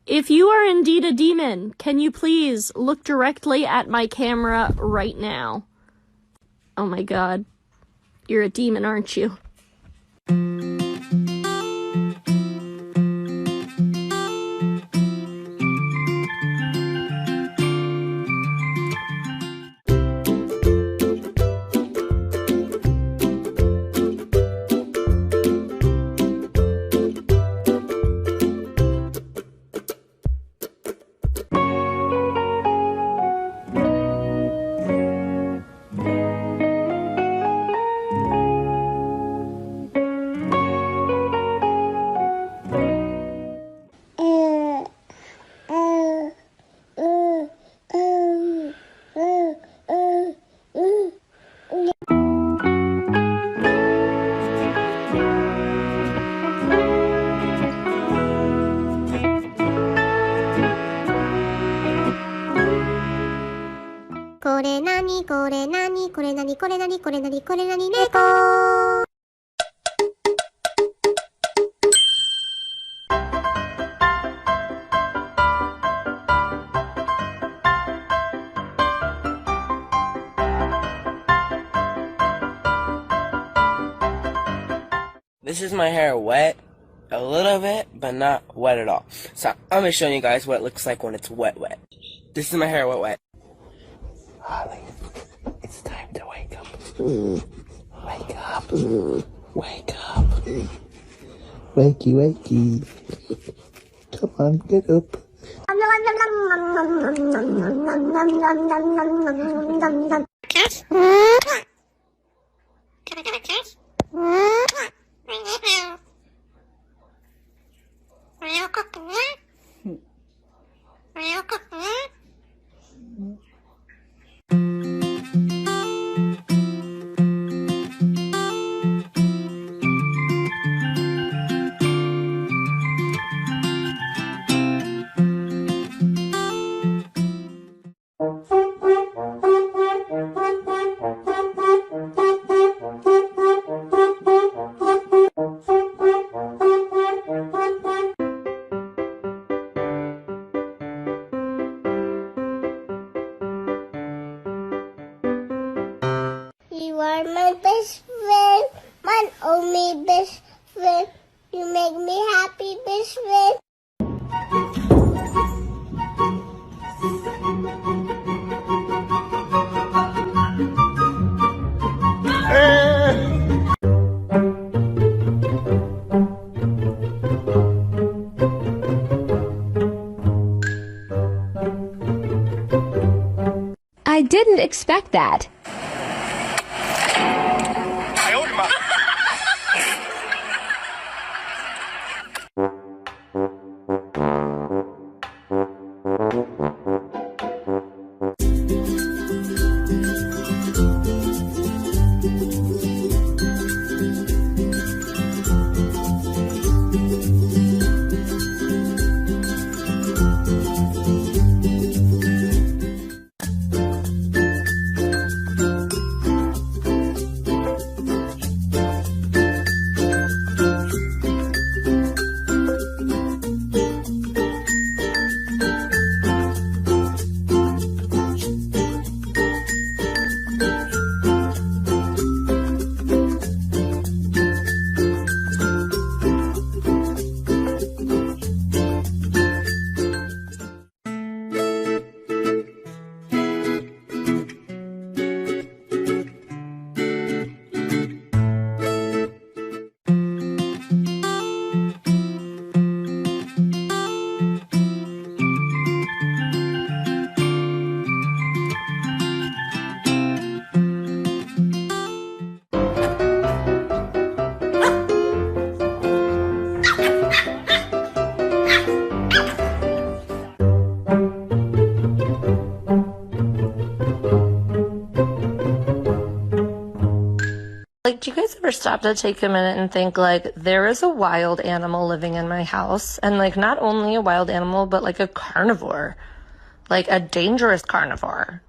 If you are indeed a demon, can you please look directly at my camera right now? Oh my god. You're a demon, aren't you? This is my hair wet, a little bit, but not wet at all. So I'm gonna show you guys what it looks like when it's wet. This is my hair wet. Holly, it's time to wake up. Wake up. Wake up. Wakey, wakey. Come on, get up. You are my best friend, my only best friend. You make me happy, best friend. I didn't expect that. Do you guys ever stop to take a minute and think, like, there is a wild animal living in my house, and, like, not only a wild animal, but, like, a carnivore, like, a dangerous carnivore.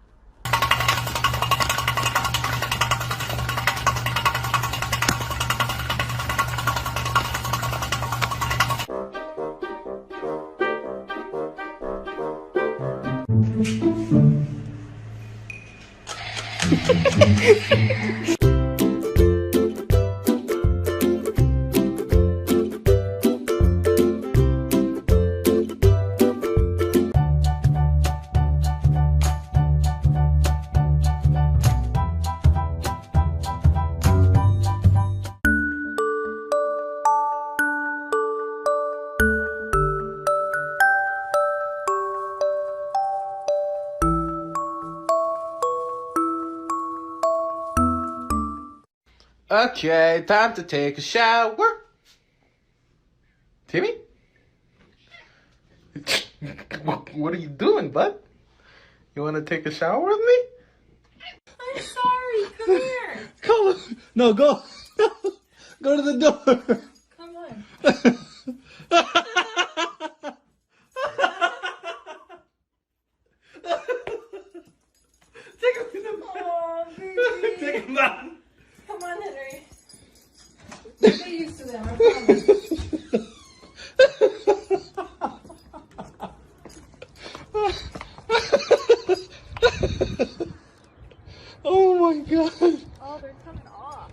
Okay, time to take a shower. Timmy? What are you doing, bud? You want to take a shower with me? I'm sorry. Come here. Come on. No, go. Go to the door. Come on. Take him to the Oh, baby. Take him down. Come on, Henry. Get used to them, I promise. Oh my god. Oh, they're coming off.